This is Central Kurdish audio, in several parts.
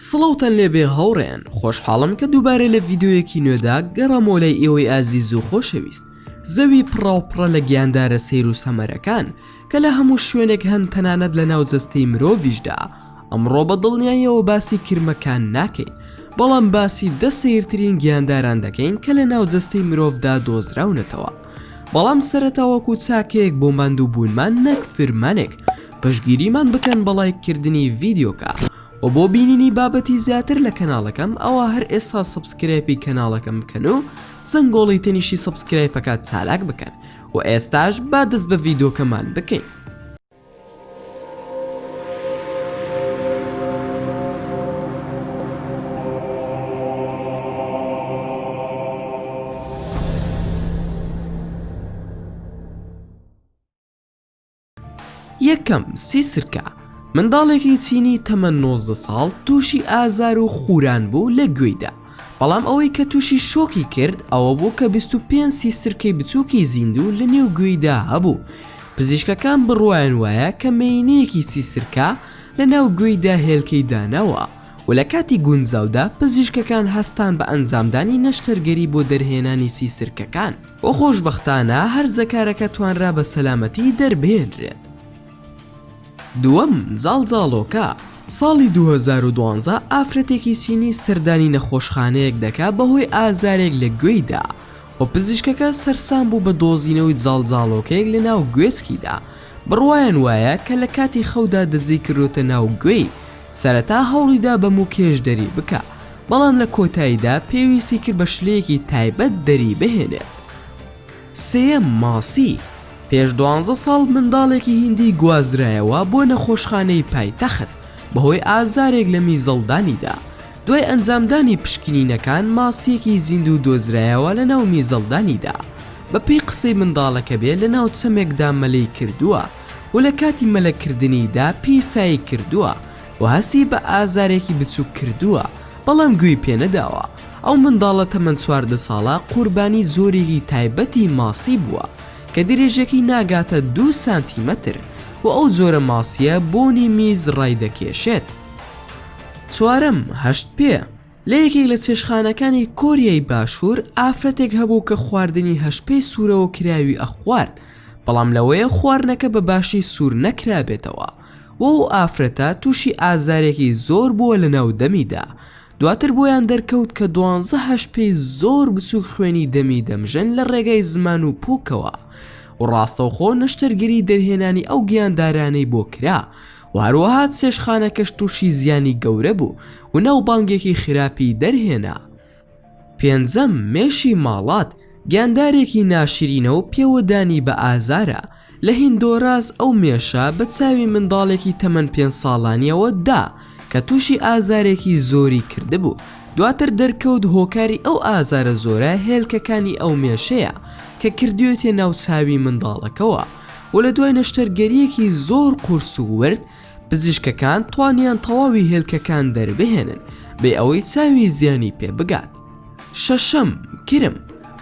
سڵاوتان لێبێ هەوڕێن خۆشحاڵم کە دووبارە لە ڤیدیۆیەکی نوێدا گەڕامۆ لای ئێوەی ئازیز و خۆشەویست زەوی پڕاوپڕە لە گیاندارە سەیر و سەمەرەکان کە لە هەموو شوێنێک هەن تەنانەت لە ناو جەستەی مرۆڤیشدا ئەمڕۆ بە دڵنیاییەوە باسی کرمەکان ناکەین بەڵام باسی دە سەیرترین گیانداران دەکەین کە لە ناو جەستەی مرۆڤدا دۆزراونەتەوە بەڵام سەرەتاوەکو چاکەیەک بۆ ماندوو بوونمان نەک فرمانێک پشتگیریمان بکەن بە لایککردنی ڤیدیۆکە و بۆ بینینی بابەتی زیاتر لە کەناڵەکەم ئەوە هەر ئێستا سبسکرایبی کەناڵەکەم بکەن و زەنگۆڵی تەنیشی سبسکرایبەکە چالاک بکەن و ئێستاش با دەست بە ڤیدیۆکەمان بکەین. یەکەم سیسرکە منداڵێکی چینی تەمەن 19 ساڵ تووشی ئازار و خوران بوو لە گوێیدا بەڵام ئەوەی کە تووشی شۆکی کرد ئەوە بوو کە 25 سیسرکەی بچووکی زیندوو لە نێو گوێیدا هەبوو. پزیشکەکان بڕوایان وایە کە مێینەیەکی سیسرکە لە ناو گوێیدا هێلکەی دانەوە و لە کاتی گونجاودا پزیشکەکان هەستان بە ئەنجامدانی نەشتەرگەری بۆ دەرهێنانی سیسرکەکان و خۆشبەختانە هەرزەکارەکە توانرا بە سەلامەتی دەربهێنرێت. دووەم جاڵجاڵۆکە ساڵی 2012 ئافرەتێکی چینی سەردانی نەخۆشخانەیەک دەکا بەهۆی ئازارێک لە گوێیدا و پزیشکەکە سەرسام بوو بە دۆزینەوەی جاڵجاڵۆکەیەک لە ناو گوێسکیدا. بڕوایان وایە کە لە کاتی خەودا دەزی کردوتە ناو گوێی سەرەتا هەوڵیدا بە موکێش دەری بکە بەڵام لە کۆتاییدا پێویستی کرد بە شلەیەکی تایبەت دەری بهێنێت. سێەم ماسی پێش 12 ساڵ منداڵێکی هیندی گوازرایەوە بۆ نەخۆشخانەی پایتەخت بەهۆی ئازارێک لە میزەڵدانیدا. دوای ئەنجامدانی پشکنینەکان ماسیەکی زیندوو دۆزرایەوە لە ناو میزەڵدانیدا بەپێی قسەی منداڵەکە بێ لە ناو چەمێکدا مەلەی کردووە و لە کاتی مەلەکردنیدا پیسایی کردووە و هەستی بە ئازارێکی بچووک کردووە بەڵام گوێی پێنەداوە. ئەو منداڵە تەمەن 14 ساڵە قوربانی زۆرێکی تایبەتی ماسی بووە کە درێژێکی ناگاتە 2 سانتیمەتر و ئەو جۆرە ماسیە بۆنی میز ڕای دەکێشێت. چوارەم هەشت پێ لە یەکێک لە چێشخانەکانی کۆریای باشوور ئافرەتێک هەبوو کە خواردنی هەشپەی سوورەوە کراوی ئەخوارد بەڵام لەوەیە خواردنەکە بە باشی سوور نەکرابێتەوە و ئەو ئافرەتە تووشی ئازارێکی زۆر بووە لە ناو دەمیدا. دواتر بۆیان دەرکەوت کە 12 هەشپەی زۆر بچووک خوێنی دەمی دەمژن لە ڕێگای زمان و پووکەوە و ڕاستەوخۆ نەشتەرگەری دەرهێنانی ئەو گیاندارانەی بۆ کرا و هەروەها چێشخانەکەش تووشی زیانی گەورە بوو و ناوبانگێکی خراپی دەرهێنا. پێنجەم مێشی ماڵات گیاندارێکی ناشرینە و پێوەدانی بە ئازارە. لە هیندۆراز ئەو مێشە بە چاوی منداڵێکی تەمەن 5 ساڵانیەوە دا کە تووشی ئازارێکی زۆری کردبوو. دواتر دەرکەوت هۆکاری ئەو ئازارە زۆرە هێلکەکانی ئەو مێشەیە کە کردوێتێ ناو چاوی منداڵەکەوە و لە دوای نەشتەرگەریەکی زۆر قورس و ورد پزیشکەکان توانیان تەواوی هێلکەکان دەربهێنن بێ ئەوەی چاوی زیانی پێ بگات. شەشەم کرم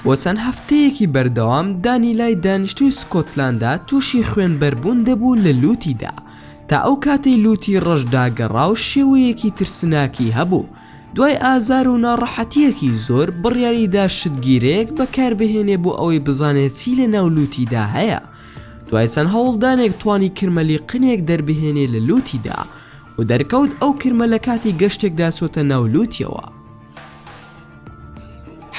بۆ چەند هەفتەیەکی بەردەوام دانی لای دانیشتووی سکۆتلاندا تووشی خوێنبەربوون دەبوو لە لوتیدا تا ئەو کاتەی لوتی ڕەشداگەڕا و شێوەیەکی ترسناکی هەبوو. دوای ئازار و ناڕەحەتیەکی زۆر بڕیاریدا شتگیرەیەک بەکاربهێنێ بۆ ئەوەی بزانێت چی لە ناو لوتیدا هەیە. دوای چەند هەوڵدانێک توانی کرمەلی قنێک دەربهێنێ لە لوتیدا و دەرکەوت ئەو کرمە لە کاتی گەشتێکدا چۆتە ناو لوتیەوە.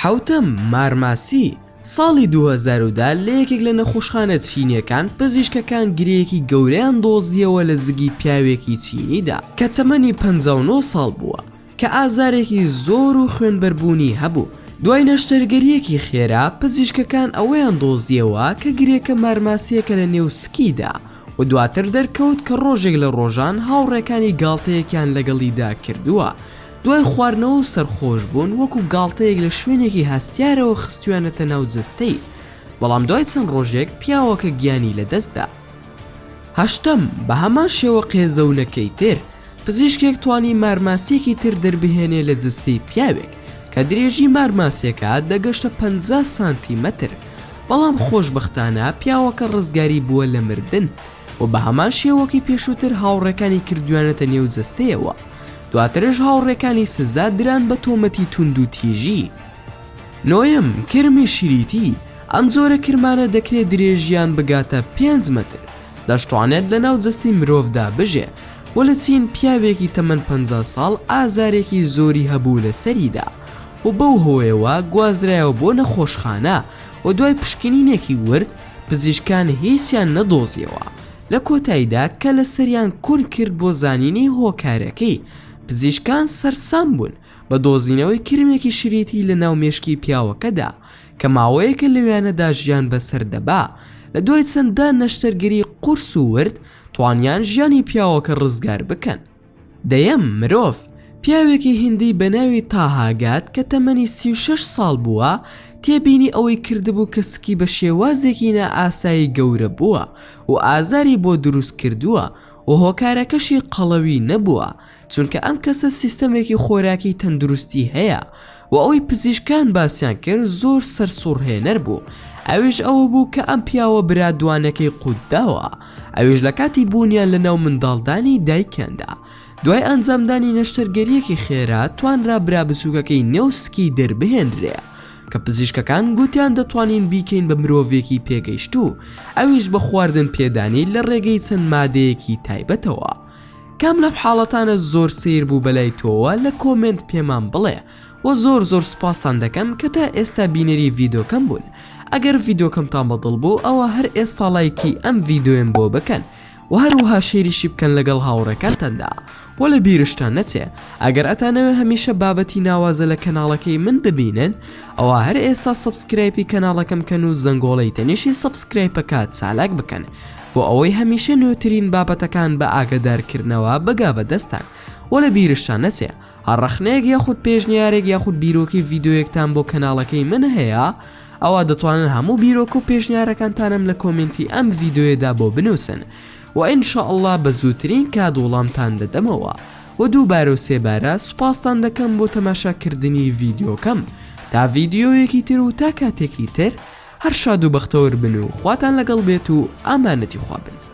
حوتەم مارماسی ساڵی 2010 لە یەکێک لە نەخۆشخانە چینیەکان پزیشکەکان گرەیەکی گەورەیان دۆزیەوە لە زگی پیاوێکی چینیدا کە تەمەنی 59 ساڵ بووە کە ئازارێکی زۆر و خوێنبەربوونی هەبوو. دوای نەشتەرگەریەکی خێرا پزیشکەکان ئەوەیان دۆزیەوە کە گرێکە مارماسیەکە لە نێو سکیدا و دواتر دەرکەوت کە ڕۆژێک لە ڕۆژان هاوڕێکانی گاڵتەیەکیان لەگەڵیدا کردووە. دوای خواردنەوە و سەرخۆش بوون وەکو گاڵتەیەک لە شوێنێکی هەستیارەوە خستویانەتە ناو جستەی بەڵام دوای چەند ڕۆژێک پیاوەکە گیانی لەدەستدا. هەشتەم بە هەمان شێوە قێزەونەکەی تر پزیشکێک توانی مارماسیەکی تر دەربهێنێ لە جستەی پیاوێک کە درێژی مارماسیەکە دەگەشتە 50 سانتیمەتر بەڵام خۆشبەختانە پیاوەکە ڕزگاری بووە لە مردن و بە هەمان شێوەکی پێشووتر هاوڕێکانی کردویانەتە نێو جستەیەوە. دواترش هاوڕێکانی سزا دران بە تۆمەتی توند و تیژی. نۆیەم کرمی شریتی. ئەم جۆرە کرمانە دەکرێت درێژیان بگاتە 5 مەتر، دەشتوانێت لە ناو جەستی مرۆڤدا بژێ و لە چین پیاوێکی تەمەن 50 ساڵ ئازارێکی زۆری هەبوو لە سەریدا و بەو هۆیەوە گوازرایەوە بۆ نەخۆشخانە و دوای پشکنینێکی ورد پزیشکان هیچیان نەدۆزیەوە. لە کۆتاییدا کە لە سەریان کون کرد بۆ زانینی هۆکارەکەی، پزیشکان سەرسام بوون بە دۆزینەوەی کرمێکی شریتی لە ناو مێشکی پیاوەکەدا کە ماوەیەکە لەوێنەدا ژیان بەسەر دەبا. لە دوای چەندان نەشتەرگەری قورس و ورد توانیان ژیانی پیاوەکە ڕزگار بکەن. دەیەم مرۆڤ پیاوێکی هیندی بە ناوی تاهاگات کە تەمەنی 36 ساڵ بووە تێبینی ئەوەی کردبوو کە سکی بە شێوازێکی نائاسایی گەورە بووە و ئازاری بۆ دروست کردووە و هۆکارەکەشی قەڵەوی نەبووە چونکە ئەم کەسە سیستەمێکی خۆراکی تەندروستی هەیە و ئەوەی پزیشکان باسییان کرد زۆر سەرسوڕهێنەر بوو. ئەویش ئەوە بوو کە ئەم پیاوە برادوانەکەی قودداوە، ئەویش لە کاتی بوونیان لە ناو منداڵدانی دایکیاندا. دوای ئەنجامدانی نەشتەرگەریەکی خێرا توانرا برا بچووکەکەی نێوسکی دەربهێنرێ کە پزیشکەکان گوتیان دەتوانین بیکەین بە مرۆڤێکی پێگەیشتوو، ئەویش بە خواردن پێدانی لە ڕێگەی چەند مادەیەکی تایبەتەوە. کام لەم حاڵەتانە زۆر سیر بوو بەلای تۆوە لە کۆمنت پێمان بڵێ و زۆر سپاسان دەکەم کە تا ئێستا بینەری ڤیدۆکەم بوون. ئەگەر ڤیدۆکەمتان بەدڵ بوو ئەوە هەر ئێستا لایکی ئەم ڤیدۆیەم بۆ بکەن و هەروەها شێریشی بکەن لەگەڵ هاوڕێکانتاندا و لە بیرشتان نەچێ ئەگەر ئەتانەوێ هەمیشە بابەتی ناوازە لە کەناڵەکەی من ببینن ئەوە هەر ئێستا سەبسکرایبی کەناڵەکەم کەن و زەنگۆڵەی تەنیشی سەبسکرایبەکە چالاک بکەن بۆ ئەوەی هەمیشە نوێترین بابەتەکان بە ئاگادارکردنەوە بەگا بەدەستان و لە بیرشتان نەچێ هەڕەخنەیەک یاخود پێشنیارێک یاخود بیرۆکی ڤیدۆیەکتان بۆ کەناڵەکەی من هەیە ئەوە دەتوانن هەموو بیرۆک و پێشنیارەکانتانم لە کۆمنتی ئەم ڤیدۆیەدا بۆ بنووسن و ئینشاءالله بە زووترین کات وەڵامتان دەدەمەوە و دووبارە و سێبارە سوپاستان دەکەم بۆ تەماشاکردنی ڤیدۆکەم تا ڤیدیۆیەکی تر و تا کاتێکی تر هەر شاد و بەختەوەر بن و خواتان لەگەڵ بێت و ئامانەتی خوا بن.